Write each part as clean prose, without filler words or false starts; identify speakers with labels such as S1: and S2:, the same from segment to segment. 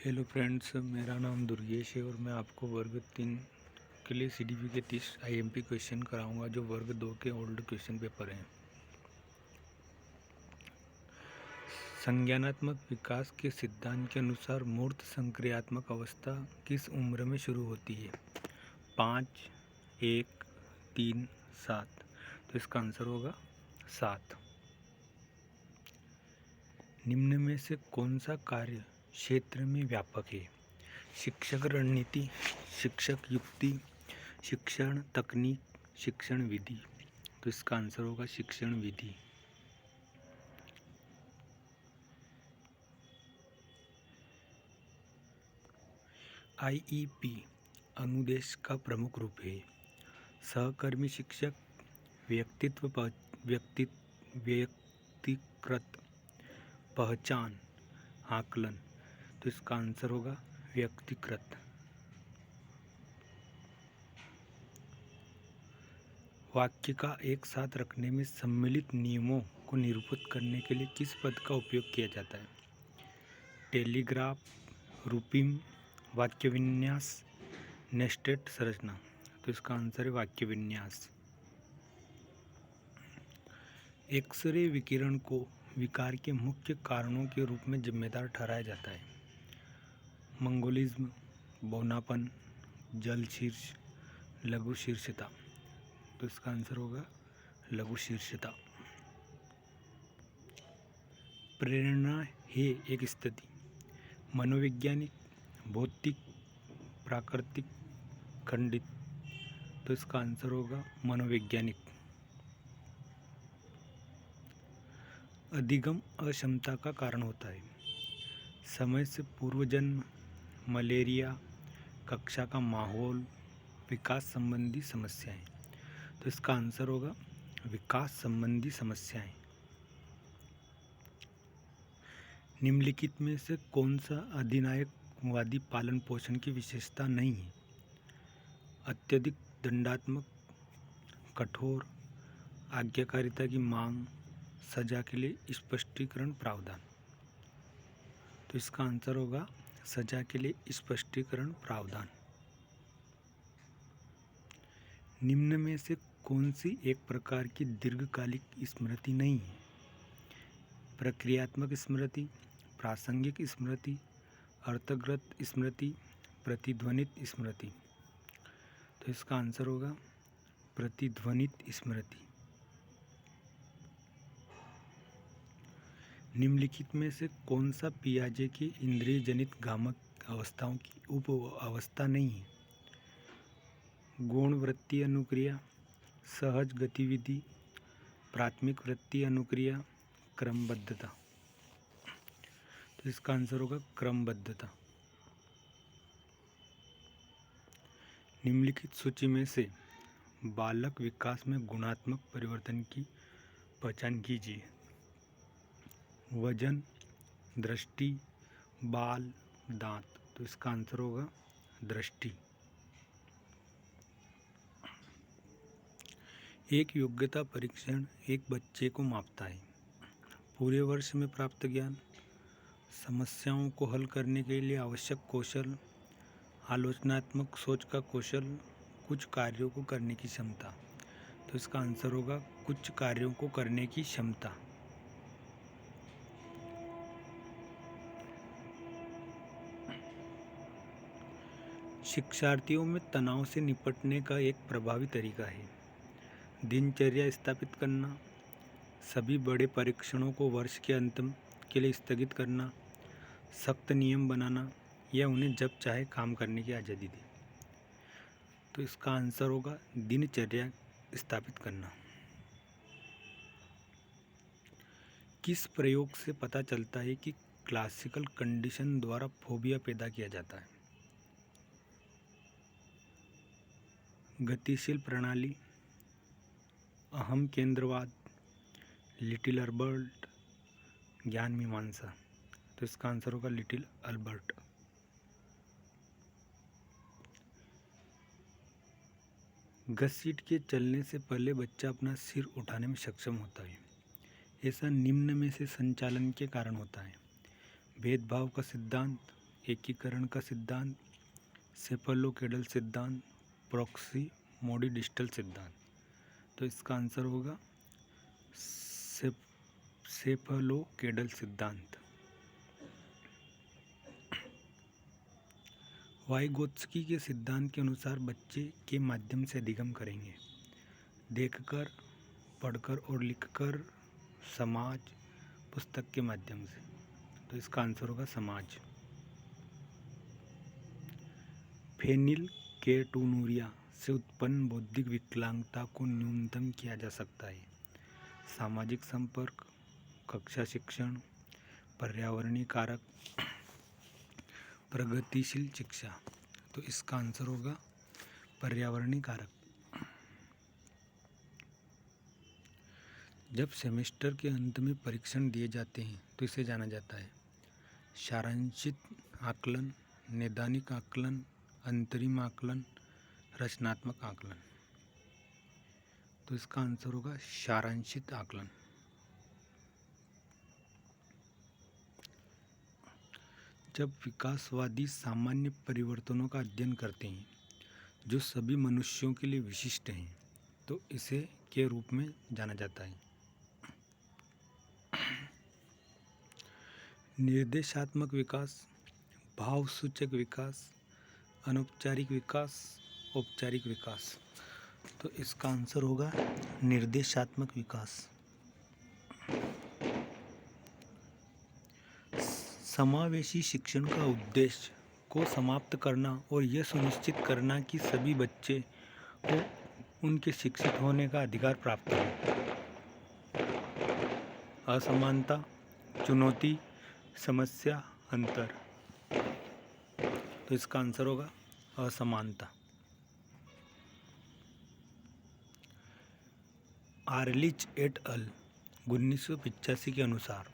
S1: Hello friends, मेरा नाम दुर्गेश है और मैं आपको वर्ग 3 के लिए सीडीपी के 30 आईएमपी क्वेश्चन कराऊंगा जो वर्ग 2 के ओल्ड क्वेश्चन पेपर हैं। संज्ञानात्मक विकास के सिद्धांत के अनुसार मूर्त संक्रियात्मक अवस्था किस उम्र में शुरू होती है? 5, 1, 3, 7। तो इसका आंसर होगा 7। निम्न में से कौन सा कार्य क्षेत्र में व्यापक है? शिक्षक रणनीति, शिक्षक युक्ति, शिक्षण तकनीक, शिक्षण विधि। तो इसका आंसर होगा शिक्षण विधि। आईईपी अनुदेश का प्रमुख रूप है। सहकर्मी शिक्षक, व्यक्तिकृत पहचान, आकलन। तो इसका आंसर होगा व्यक्तिकृत। वाक्य का एक साथ रखने में सम्मिलित नियमों को निरूपित करने के लिए किस पद का उपयोग किया जाता है? टेलीग्राफ, रूपिम, वाक्य विन्यास, नेस्टेड संरचना। तो इसका आंसर है वाक्य विन्यास। एक्सरे विकिरण को विकार के मुख्य कारणों के रूप में जिम्मेदार ठहराया जाता है। मंगोलिज्म, बौनापन, जल शीर्ष, लघु शीर्षता। तो इसका आंसर होगा लघु शीर्षता। प्रेरणा है एक स्थिति, मनोवैज्ञानिक, भौतिक, प्राकृतिक, खंडित। तो इसका आंसर होगा मनोवैज्ञानिक। अधिगम अक्षमता का कारण होता है। समय से पूर्व जन्म, मलेरिया, कक्षा का माहौल, विकास संबंधी समस्याएं। तो इसका आंसर होगा विकास संबंधी समस्याएं। निम्नलिखित में से कौन सा अधिनायकवादी पालन पोषण की विशेषता नहीं है? अत्यधिक दंडात्मक, कठोर, आज्ञाकारिता की मांग, सजा के लिए स्पष्टीकरण प्रावधान। तो इसका आंसर होगा सजा के लिए स्पष्टीकरण प्रावधान। निम्न में से कौन सी एक प्रकार की दीर्घकालिक स्मृति नहीं है? प्रक्रियात्मक स्मृति, प्रासंगिक स्मृति, अर्थगत स्मृति, प्रतिध्वनित स्मृति। तो इसका आंसर होगा प्रतिध्वनित स्मृति। निम्नलिखित में से कौन सा पियाजे की इंद्रिय जनित गामक अवस्थाओं की उप अवस्था नहीं है? गौण वृत्तीय अनुक्रिया, सहज गतिविधि, प्राथमिक वृत्तीय अनुक्रिया, क्रमबद्धता। तो इसका आंसर होगा क्रमबद्धता। निम्नलिखित सूची में से बालक विकास में गुणात्मक परिवर्तन की पहचान कीजिए। वजन, दृष्टि, बाल, दांत। तो इसका आंसर होगा दृष्टि। एक योग्यता परीक्षण एक बच्चे को मापता है। पूरे वर्ष में प्राप्त ज्ञान, समस्याओं को हल करने के लिए आवश्यक कौशल, आलोचनात्मक सोच का कौशल, कुछ कार्यों को करने की क्षमता। तो इसका आंसर होगा कुछ कार्यों को करने की क्षमता। शिक्षार्थियों में तनाव से निपटने का एक प्रभावी तरीका है दिनचर्या स्थापित करना, सभी बड़े परीक्षणों को वर्ष के अंत के लिए स्थगित करना, सख्त नियम बनाना या उन्हें जब चाहे काम करने की आज़ादी दी। तो इसका आंसर होगा दिनचर्या स्थापित करना। किस प्रयोग से पता चलता है कि क्लासिकल कंडीशन द्वारा फोबिया पैदा किया जाता है? गतिशील प्रणाली, अहम केंद्रवाद, लिटिल अल्बर्ट, ज्ञान मीमांसा। तो इसका आंसर होगा लिटिल अल्बर्ट। घसीट के चलने से पहले बच्चा अपना सिर उठाने में सक्षम होता है। ऐसा निम्न में से संचालन के कारण होता है? भेदभाव का सिद्धांत, एकीकरण का सिद्धांत, सेफलोकेडल सिद्धांत, प्रॉक्सिमोडिस्टल सिद्धांत। तो इसका आंसर होगा सेफलोकेडल सिद्धांत। वाइगोत्स्की के सिद्धांत के अनुसार बच्चे के माध्यम से अधिगम करेंगे, देखकर, पढ़कर और लिखकर, समाज, पुस्तक के माध्यम से। तो इसका आंसर होगा समाज। फेनिलकेटोनुरिया से उत्पन्न बौद्धिक विकलांगता को न्यूनतम किया जा सकता है। सामाजिक संपर्क, कक्षा शिक्षण, पर्यावरणीय कारक, प्रगतिशील शिक्षा। तो इसका आंसर होगा पर्यावरणीय कारक। जब सेमेस्टर के अंत में परीक्षण दिए जाते हैं तो इसे जाना जाता है सारांशित आकलन, नैदानिक आकलन, अंतरिम आकलन, रचनात्मक आकलन। तो इसका आंसर होगा सारांशित आकलन। जब विकासवादी सामान्य परिवर्तनों का अध्ययन करते हैं जो सभी मनुष्यों के लिए विशिष्ट हैं तो इसे के रूप में जाना जाता है निर्देशात्मक विकास, भावसूचक विकास, अनौपचारिक विकास, औपचारिक विकास। तो इसका आंसर होगा निर्देशात्मक विकास। समावेशी शिक्षण का उद्देश्य को समाप्त करना और यह सुनिश्चित करना कि सभी बच्चे को उनके शिक्षित होने का अधिकार प्राप्त हो। असमानता, चुनौती, समस्या, अंतर। तो इसका आंसर होगा असमानता। आर्लिच एट अल 1985 के अनुसार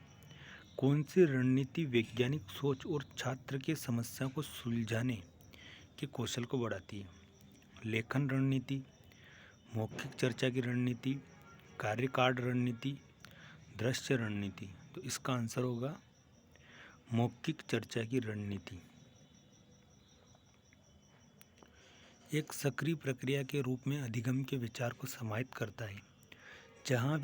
S1: कौन सी रणनीति वैज्ञानिक सोच और छात्र के समस्या को सुलझाने के कौशल को बढ़ाती है? लेखन रणनीति, मौखिक चर्चा की रणनीति, कार्य कार्ड रणनीति, दृश्य रणनीति। तो इसका आंसर होगा मौखिक चर्चा की रणनीति। एक सक्रिय प्रक्रिया के रूप में अधिगम के विचार को समाहित करता है जहाँ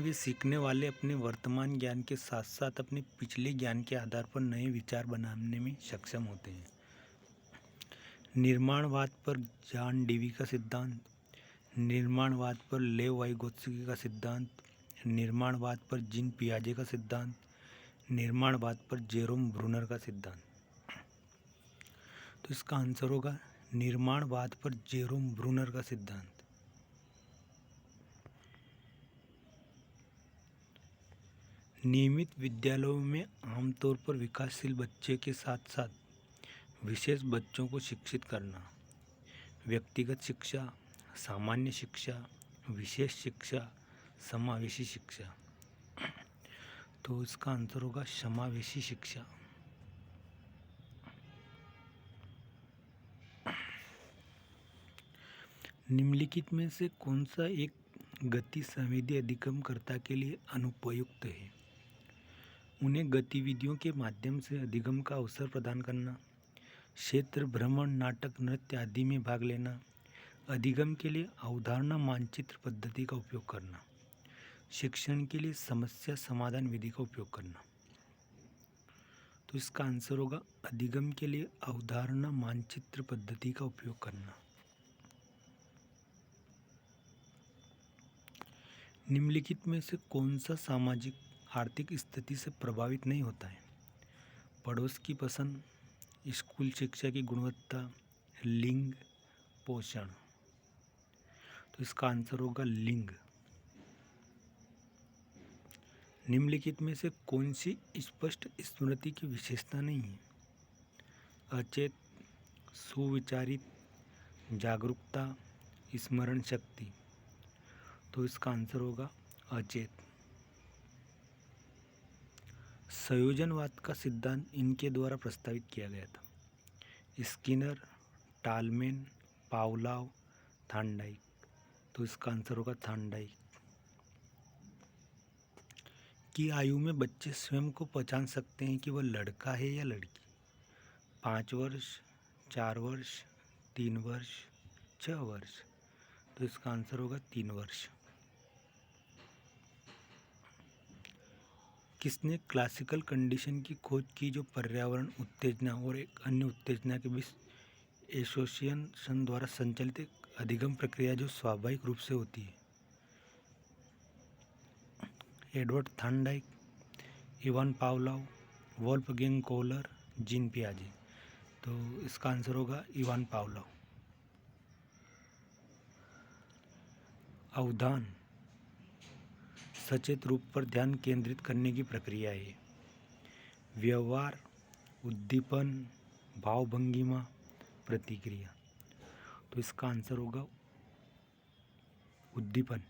S1: वे सीखने वाले अपने वर्तमान ज्ञान के साथ साथ अपने पिछले ज्ञान के आधार पर नए विचार बनाने में सक्षम होते हैं। निर्माणवाद पर जॉन डेवी का सिद्धांत, निर्माणवाद पर लेव वाइगोत्स्की का सिद्धांत, निर्माणवाद पर जीन पियाजे का सिद्धांत, निर्माणवाद पर जेरोम ब्रूनर का सिद्धांत। तो इसका आंसर होगा निर्माणवाद पर जेरोम ब्रूनर का सिद्धांत। नियमित विद्यालयों में आमतौर पर विकासशील बच्चे के साथ साथ विशेष बच्चों को शिक्षित करना, व्यक्तिगत शिक्षा, सामान्य शिक्षा, विशेष शिक्षा, समावेशी शिक्षा। तो इसका आंसर होगा समावेशी शिक्षा। निम्नलिखित में से कौन सा एक गति संवेदी अधिगमकर्ता के लिए अनुपयुक्त है? उन्हें गतिविधियों के माध्यम से अधिगम का अवसर प्रदान करना, क्षेत्र भ्रमण, नाटक, नृत्य आदि में भाग लेना, अधिगम के लिए अवधारणा मानचित्र पद्धति का उपयोग करना, शिक्षण के लिए समस्या समाधान विधि का उपयोग करना। तो इसका आंसर होगा अधिगम के लिए अवधारणा मानचित्र पद्धति का उपयोग करना। निम्नलिखित में से कौन सा सामाजिक आर्थिक स्थिति से प्रभावित नहीं होता है? पड़ोस की पसंद, स्कूल शिक्षा की गुणवत्ता, लिंग, पोषण। तो इसका आंसर होगा लिंग। निम्नलिखित में से कौन सी स्पष्ट स्मृति की विशेषता नहीं है? अचेत, सुविचारित, जागरूकता, स्मरण शक्ति। तो इसका आंसर होगा अचेत। संयोजनवाद का सिद्धांत इनके द्वारा प्रस्तावित किया गया था? Skinner, Tolman, Pavlov, Thorndike. तो इसका आंसर होगा थॉर्नडाइक। की आयु में बच्चे स्वयं को पहचान सकते हैं कि वह लड़का है या लड़की? 5 वर्ष, 4 वर्ष, 3 वर्ष, 6 वर्ष। तो इसका आंसर होगा 3 वर्ष। किसने क्लासिकल कंडीशन की खोज की जो पर्यावरण उत्तेजना और एक अन्य उत्तेजना के बीच एसोसिएशन द्वारा संचालित एक अधिगम प्रक्रिया जो स्वाभाविक रूप से होती है? Edward Thorndike, Ivan Pavlov, Wolfgang Kohler, Jean पियाजे। तो इसका आंसर होगा इवान पावलोव। अवधान सचेत रूप पर ध्यान केंद्रित करने की प्रक्रिया है। व्यवहार, उद्दीपन, भावभंगिमा, प्रतिक्रिया। तो इसका आंसर होगा उद्दीपन।